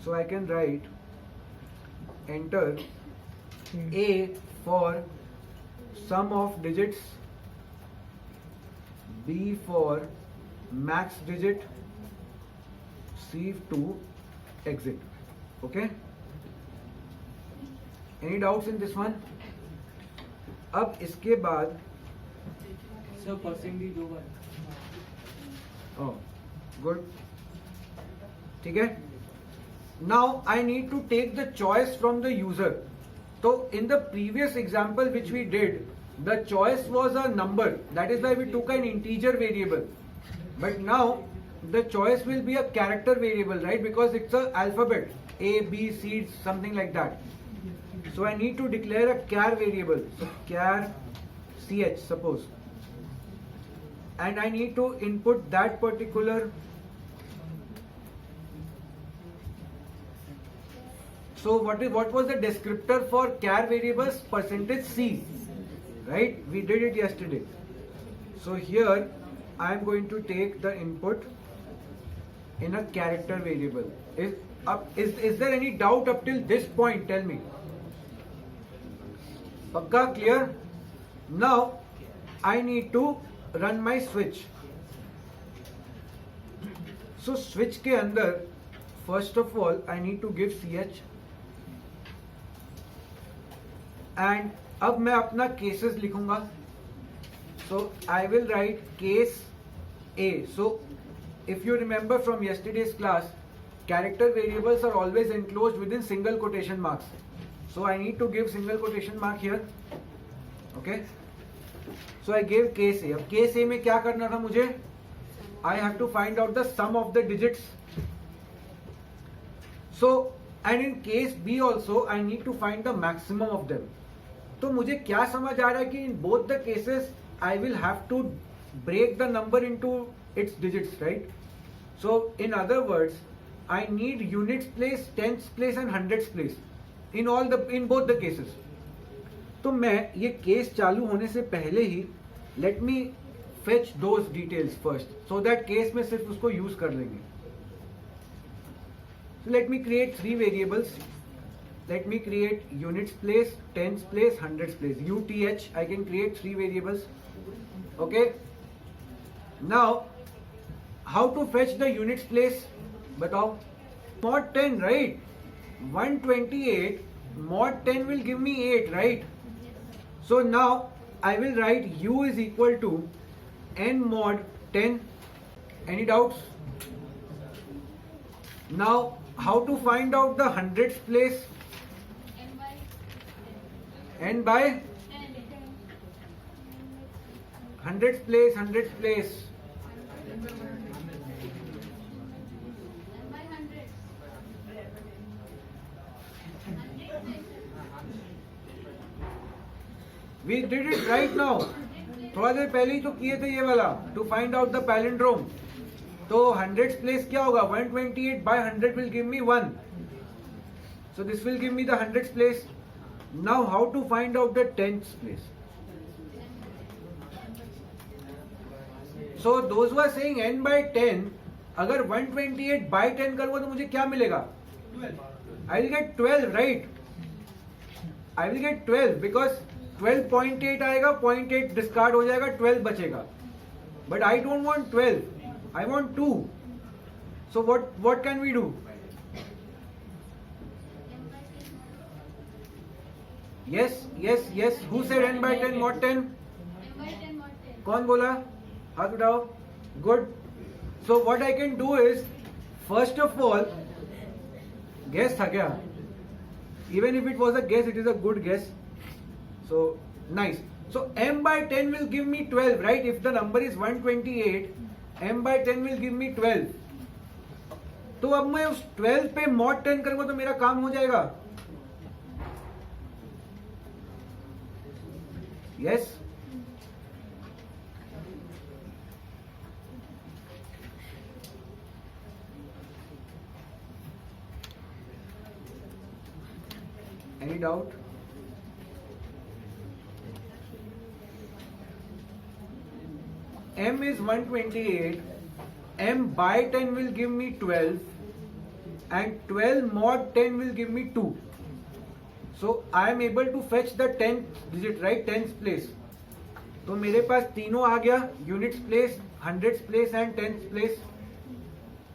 So I can write enter A for sum of digits, B for max digit, C to exit. Okay? Any doubts in this one? अब इसके बाद sir percentage होगा. oh good, ठीक है. Now I need to take the choice from the user. So in the previous example which we did, the choice was a number. That is why we took an integer variable. But now the choice will be a character variable, right? Because it's an alphabet, A, B, C, something like that. So I need to declare a char variable. So char ch, suppose. And I need to input that particular. So what was the descriptor for char variables? Percentage C, right? We did it yesterday. So here I am going to take the input in a character variable. Is there any doubt up till this point? Tell me. Pakka, clear? Now I need to run my switch. So switch के अंदर first of all I need to give ch. And अब मैं अपना cases लिखूंगा. So I will write case A. So if you remember from yesterday's class, character variables are always enclosed within single quotation marks. So I need to give single quotation mark here. Okay. So I gave case A. अब case A में क्या करना था मुझे? I have to find out the sum of the digits. So and in case B also I need to find the maximum of them. तो मुझे क्या समझ आ रहा है कि in both the cases I will have to break the number into its digits, right? So in other words, I need units place, tenths place and hundreds place in both the cases. तो मैं ये case चालू होने से पहले ही let me fetch those details first, so that case में सिर्फ उसको यूज कर लेंगे. So let me create three variables. Let me create units place, tenths place, hundreds place. UTH, I can create three variables. Okay. Now, how to fetch the units place? बताओ. Mod 10, right? 128 mod 10 will give me 8, right? So now I will write U is equal to n mod 10. Any doubts? Now, how to find out the hundreds place? N by hundreds place. We did it right now. थोड़ा देर पहले ही तो किए थे ये वाला. To find out the palindrome. तो hundreds place क्या होगा? 128 by 100 will give me 1. So this will give me the hundreds place. Now how to find out the tenths place? So those who are saying n by 10, अगर 128 by 10 करूँगा तो मुझे क्या मिलेगा? 12. I will get 12, right? I will get 12 because 12.8 आएगा, 0.8 discard हो जाएगा, 12 बचेगा. But I don't want 12. I want 2. So what can we do? Yes. Who said n by 10 mod 10? n by 10 mod 10. कौन बोला? हाथ उठाओ. Good. So what I can do is, first of all, guess था क्या? Even if it was a guess, it is a good guess. So nice. So m by 10 will give me 12, right? If the number is 128, m by 10 will give me 12. तो अब मैं उस 12 पे mod 10 करूंगा तो मेरा काम हो जाएगा. Yes. Any doubt? M is 128. M by 10 will give me 12. and 12 mod 10 will give me 2. So I am able to fetch the 10th digit, right? 10th place. तो मेरे पास तीनों आ गया, units place, hundreds place and 10th place.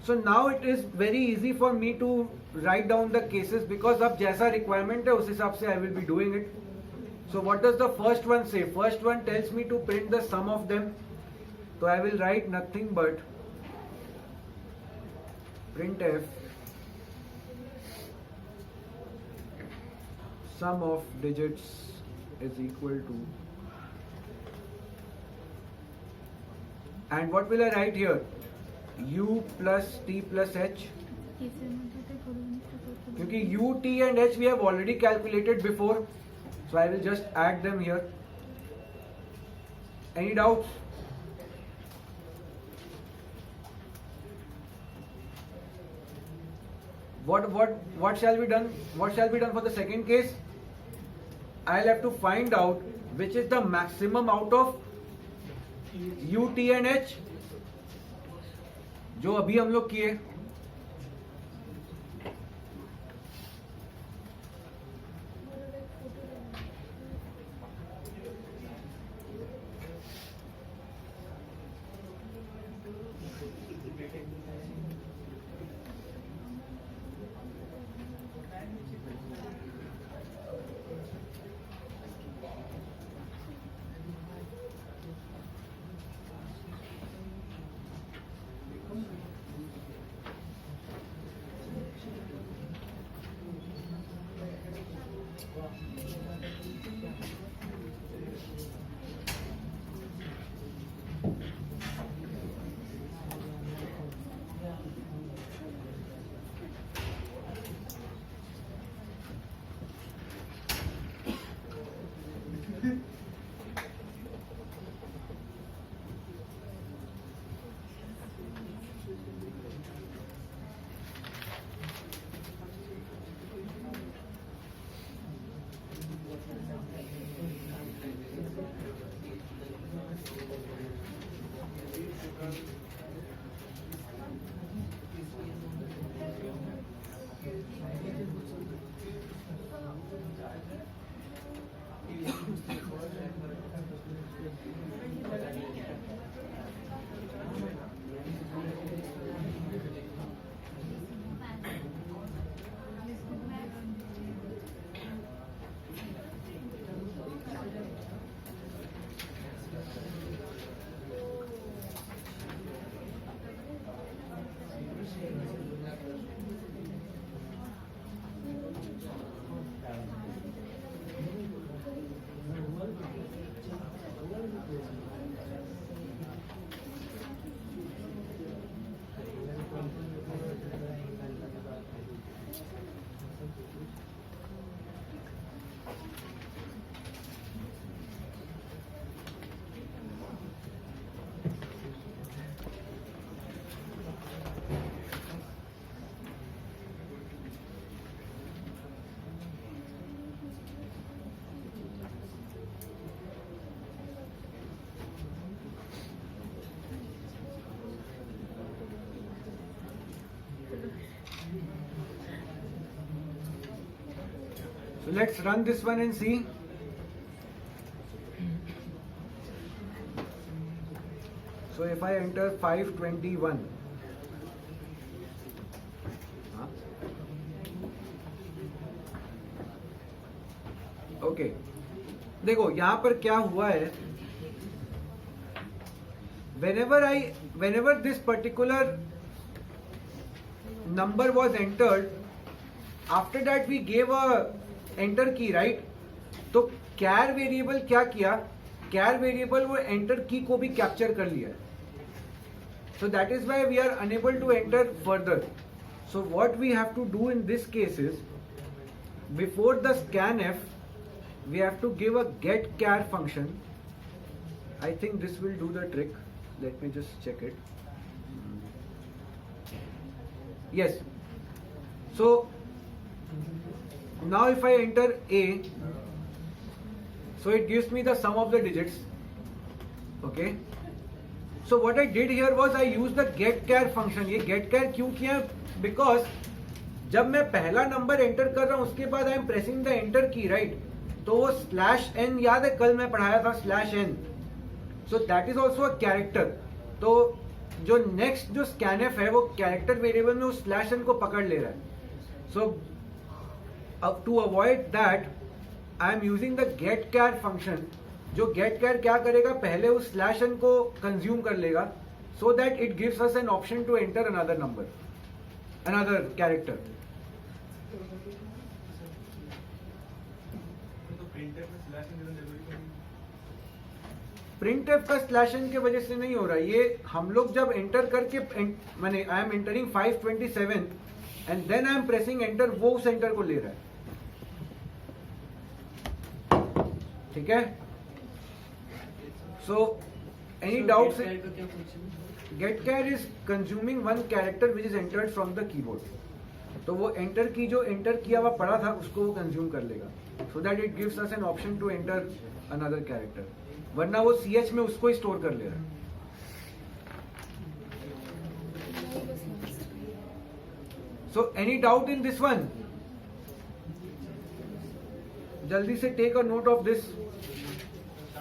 So now it is very easy for me to write down the cases because अब जैसा requirement है उस हिसाब से I will be doing it. So what does the first one say? First one tells me to print the sum of them. So I will write nothing but printf sum of digits is equal to, and what will I write here? U plus T plus H. क्योंकि U, T and H we have already calculated before, so I will just add them here. Any doubts? What shall be done? What shall be done for the second case? I'll have to find out which is the maximum out of U, T and H जो अभी हम लोग किए. So let's run this one and see. So if I enter 521, okay, देखो यहाँ पर क्या हुआ है. Whenever this particular number was entered, after that we gave a enter key, right? तो char variable क्या किया? Char variable वो enter key को भी capture कर लिया. So that is why we are unable to enter further. So what we have to do in this case is, before the scanf, we have to give a get char function. I think this will do the trick. Let me just check it. Yes. So now if I enter A, so it gives me the sum of the digits. Okay. So what I did here was I used the get char function. ये get char क्यों किया? Because जब मैं पहला number enter कर रहा हूं उसके बाद आई एम प्रेसिंग द एंटर की, राइट? तो वो स्लैश एन याद है, कल मैं पढ़ाया था slash n, so that is also a character. तो जो नेक्स्ट जो स्कैनएफ है वो कैरेक्टर वेरिएबल में उस स्लैश एन को पकड़ ले रहा है। सो अब to avoid that I am using the get char function. जो गेट कैर क्या करेगा, पहले उस स्लैश एन को कंज्यूम कर लेगा, so that it gives us an option to enter another number, another character. Print f का स्लैश एन के वजह से नहीं हो रहा, ये हम लोग जब एंटर करके मैंने I am entering 527 and then I am pressing enter, वो उस एंटर को ले रहा है, ठीक है? So any doubts? का क्या फंक्शन है? Get char is consuming one character which is entered from the keyboard. तो वो एंटर की जो एंटर किया हुआ पड़ा था उसको वो कंज्यूम कर लेगा, so that it gives us an option to enter another character, वरना वो सीएच में उसको ही स्टोर कर ले रहा है। So any doubt in this one? जल्दी से take a note of this.